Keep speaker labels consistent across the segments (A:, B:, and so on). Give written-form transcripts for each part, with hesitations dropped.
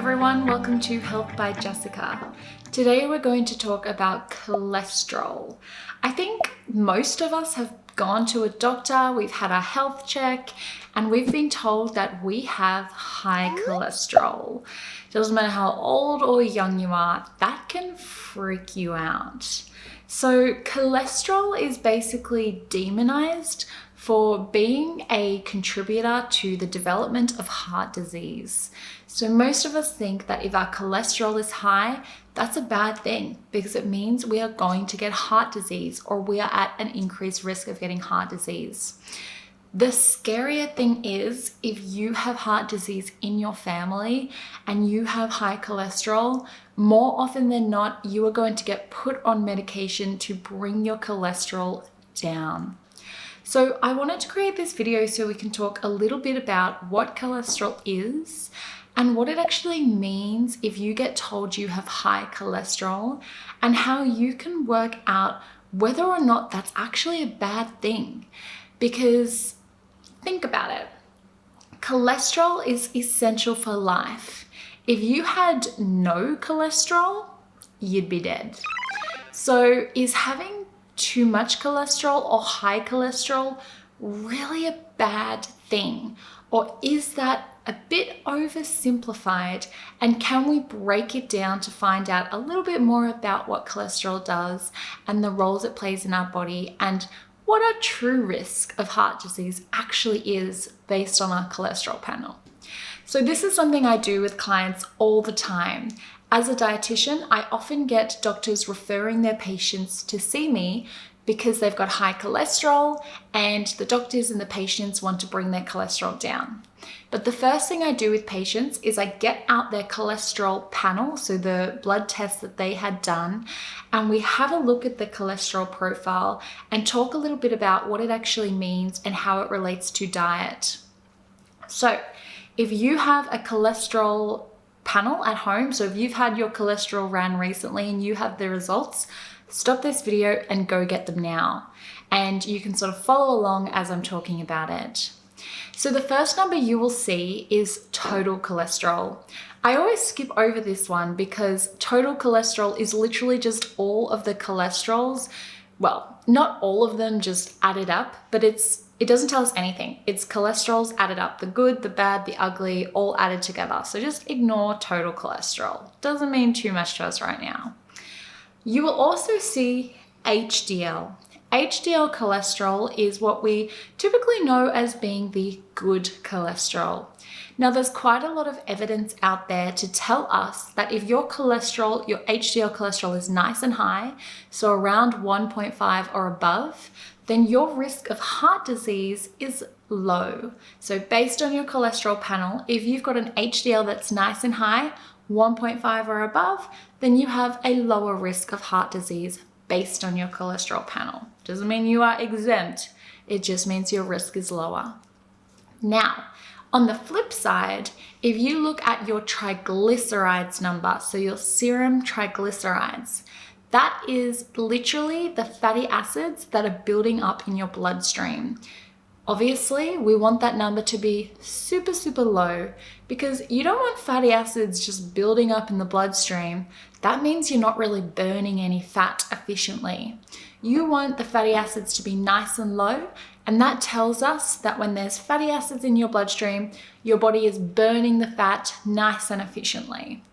A: everyone, welcome to Health by Jessica. Today we're going to talk about cholesterol. I think most of us have gone to a doctor, we've had our health check, and we've been told that we have high cholesterol. Doesn't matter how old or young you are, that can freak you out. So cholesterol is basically demonized for being a contributor to the development of heart disease. So most of us think that if our cholesterol is high, that's a bad thing because it means we are going to get heart disease or we are at an increased risk of getting heart disease. The scarier thing is if you have heart disease in your family and you have high cholesterol, more often than not, you are going to get put on medication to bring your cholesterol down. So I wanted to create this video so we can talk a little bit about what cholesterol is and what it actually means if you get told you have high cholesterol and how you can work out whether or not that's actually a bad thing. Because think about it, cholesterol is essential for life. If you had no cholesterol, you'd be dead. So is having too much cholesterol or high cholesterol really a bad thing? Or is that a bit oversimplified? And can we break it down to find out a little bit more about what cholesterol does and the roles it plays in our body and what our true risk of heart disease actually is based on our cholesterol panel? So this is something I do with clients all the time. As a dietitian, I often get doctors referring their patients to see me because they've got high cholesterol and the doctors and the patients want to bring their cholesterol down. But the first thing I do with patients is I get out their cholesterol panel, so the blood test that they had done, and we have a look at the cholesterol profile and talk a little bit about what it actually means and how it relates to diet. So if you have a cholesterol panel at home, so if you've had your cholesterol ran recently and you have the results, stop this video and go get them now. And you can sort of follow along as I'm talking about it. So the first number you will see is total cholesterol. I always skip over this one because total cholesterol is literally just all of the cholesterols. Well, not all of them just added up, but it doesn't tell us anything. It's cholesterols added up, the good, the bad, the ugly, all added together. So just ignore total cholesterol. Doesn't mean too much to us right now. You will also see HDL. HDL cholesterol is what we typically know as being the good cholesterol. Now, there's quite a lot of evidence out there to tell us that if your cholesterol, your HDL cholesterol is nice and high, so around 1.5 or above, then your risk of heart disease is low. So based on your cholesterol panel, if you've got an HDL that's nice and high, 1.5 or above, then you have a lower risk of heart disease based on your cholesterol panel. Doesn't mean you are exempt, it just means your risk is lower. Now, on the flip side, if you look at your triglycerides number, so your serum triglycerides, that is literally the fatty acids that are building up in your bloodstream. Obviously, we want that number to be super, super low because you don't want fatty acids just building up in the bloodstream. That means you're not really burning any fat efficiently. You want the fatty acids to be nice and low, and that tells us that when there's fatty acids in your bloodstream, your body is burning the fat nice and efficiently.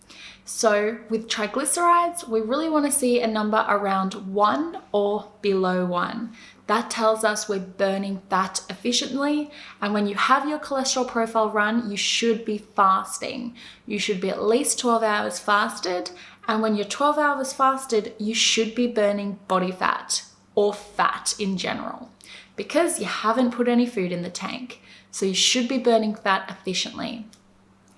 A: So with triglycerides, we really want to see a number around 1 or below 1. That tells us we're burning fat efficiently. And when you have your cholesterol profile run, you should be fasting. You should be at least 12 hours fasted. And when you're 12 hours fasted, you should be burning body fat or fat in general because you haven't put any food in the tank. So you should be burning fat efficiently.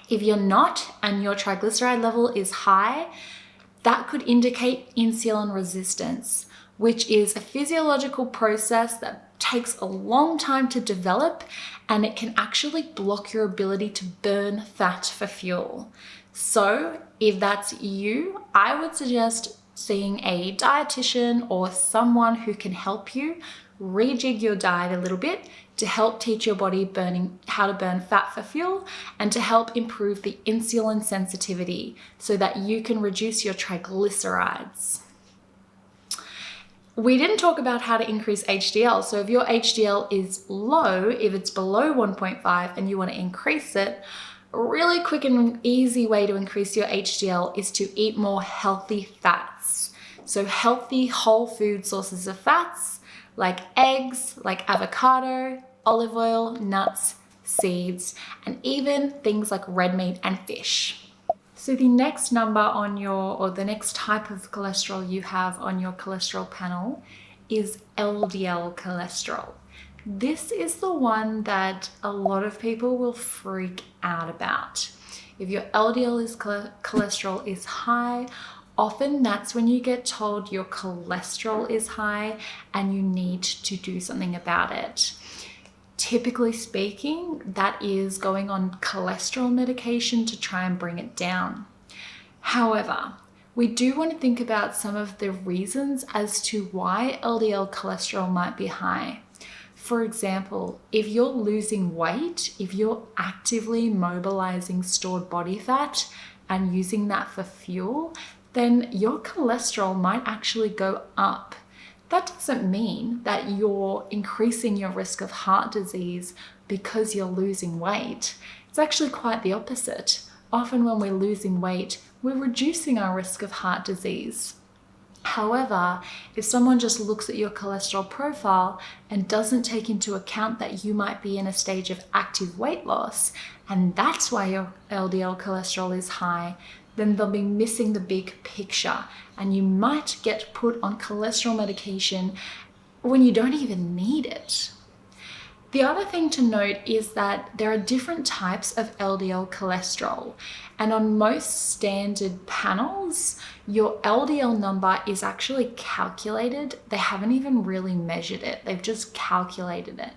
A: If you're not and your triglyceride level is high, that could indicate insulin resistance, which is a physiological process that takes a long time to develop and it can actually block your ability to burn fat for fuel. So if that's you, I would suggest seeing a dietitian or someone who can help you rejig your diet a little bit to help teach your body how to burn fat for fuel and to help improve the insulin sensitivity so that you can reduce your triglycerides. We didn't talk about how to increase HDL. So if your HDL is low, if it's below 1.5 and you want to increase it, a really quick and easy way to increase your HDL is to eat more healthy fats. So healthy whole food sources of fats like eggs, like avocado, olive oil, nuts, seeds, and even things like red meat and fish. So the next number on or the next type of cholesterol you have on your cholesterol panel is LDL cholesterol. This is the one that a lot of people will freak out about. If your LDL cholesterol is high, often that's when you get told your cholesterol is high and you need to do something about it. Typically speaking, that is going on cholesterol medication to try and bring it down. However, we do want to think about some of the reasons as to why LDL cholesterol might be high. For example, if you're losing weight, if you're actively mobilizing stored body fat and using that for fuel, then your cholesterol might actually go up. That doesn't mean that you're increasing your risk of heart disease because you're losing weight. It's actually quite the opposite. Often when we're losing weight, we're reducing our risk of heart disease. However, if someone just looks at your cholesterol profile and doesn't take into account that you might be in a stage of active weight loss, and that's why your LDL cholesterol is high, then they'll be missing the big picture and you might get put on cholesterol medication when you don't even need it. The other thing to note is that there are different types of LDL cholesterol, and on most standard panels, your LDL number is actually calculated. They haven't even really measured it, they've just calculated it.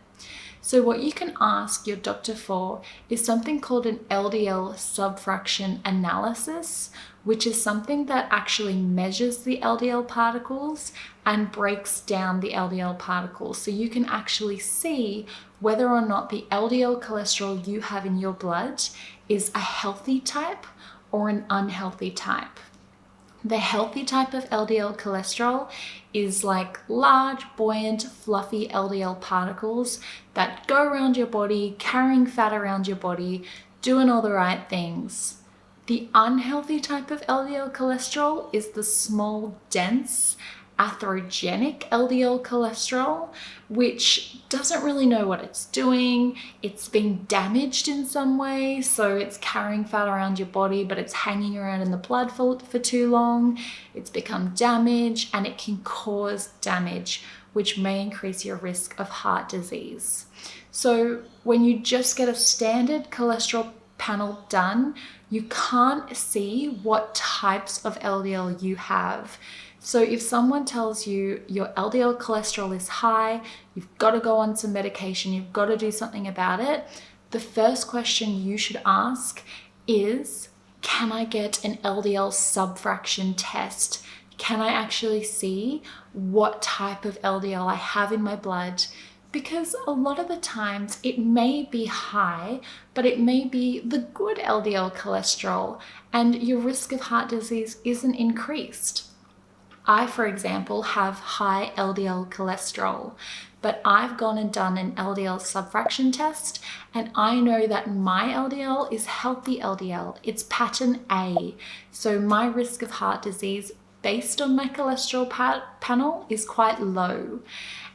A: So what you can ask your doctor for is something called an LDL subfraction analysis, which is something that actually measures the LDL particles and breaks down the LDL particles. So you can actually see whether or not the LDL cholesterol you have in your blood is a healthy type or an unhealthy type. The healthy type of LDL cholesterol is like large, buoyant, fluffy LDL particles that go around your body, carrying fat around your body, doing all the right things. The unhealthy type of LDL cholesterol is the small, dense, atherogenic LDL cholesterol, which doesn't really know what it's doing. It's been damaged in some way, so it's carrying fat around your body, but it's hanging around in the blood for too long. It's become damaged and it can cause damage, which may increase your risk of heart disease. So when you just get a standard cholesterol panel done, you can't see what types of LDL you have. So if someone tells you your LDL cholesterol is high, you've got to go on some medication, you've got to do something about it, the first question you should ask is, can I get an LDL subfraction test? Can I actually see what type of LDL I have in my blood? Because a lot of the times it may be high, but it may be the good LDL cholesterol and your risk of heart disease isn't increased. I, for example, have high LDL cholesterol, but I've gone and done an LDL subfraction test and I know that my LDL is healthy LDL. It's pattern A. So my risk of heart disease based on my cholesterol panel is quite low.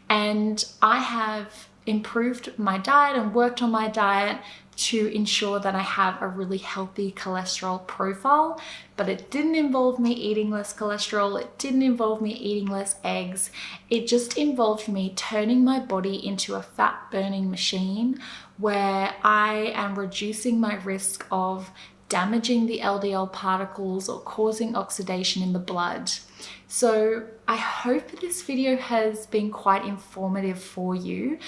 A: And I have improved my diet and worked on my diet to ensure that I have a really healthy cholesterol profile, but it didn't involve me eating less cholesterol. It didn't involve me eating less eggs. It just involved me turning my body into a fat burning machine where I am reducing my risk of damaging the LDL particles or causing oxidation in the blood. So I hope this video has been quite informative for you.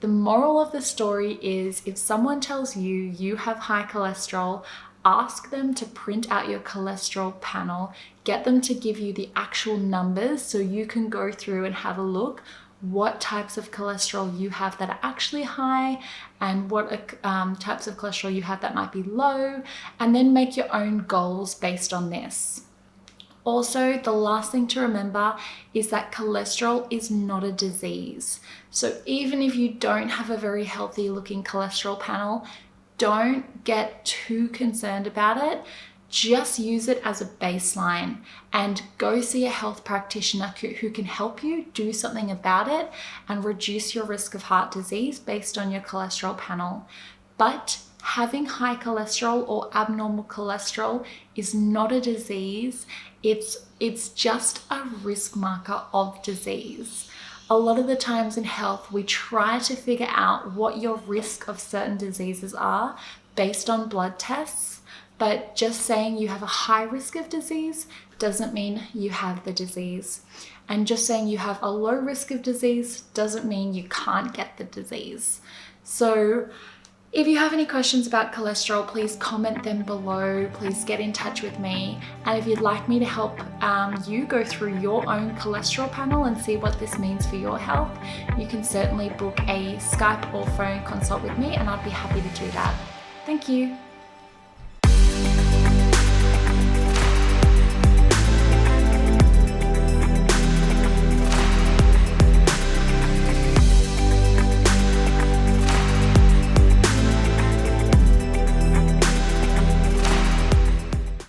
A: The moral of the story is if someone tells you you have high cholesterol, ask them to print out your cholesterol panel, get them to give you the actual numbers so you can go through and have a look what types of cholesterol you have that are actually high and what types of cholesterol you have that might be low, and then make your own goals based on this. Also, the last thing to remember is that cholesterol is not a disease. So even if you don't have a very healthy looking cholesterol panel, don't get too concerned about it. Just use it as a baseline and go see a health practitioner who can help you do something about it and reduce your risk of heart disease based on your cholesterol panel. But having high cholesterol or abnormal cholesterol is not a disease. It's just a risk marker of disease. A lot of the times in health, we try to figure out what your risk of certain diseases are based on blood tests, but just saying you have a high risk of disease doesn't mean you have the disease. And just saying you have a low risk of disease doesn't mean you can't get the disease. So if you have any questions about cholesterol, please comment them below. Please get in touch with me. And if you'd like me to help you go through your own cholesterol panel and see what this means for your health, you can certainly book a Skype or phone consult with me, and I'd be happy to do that. Thank you.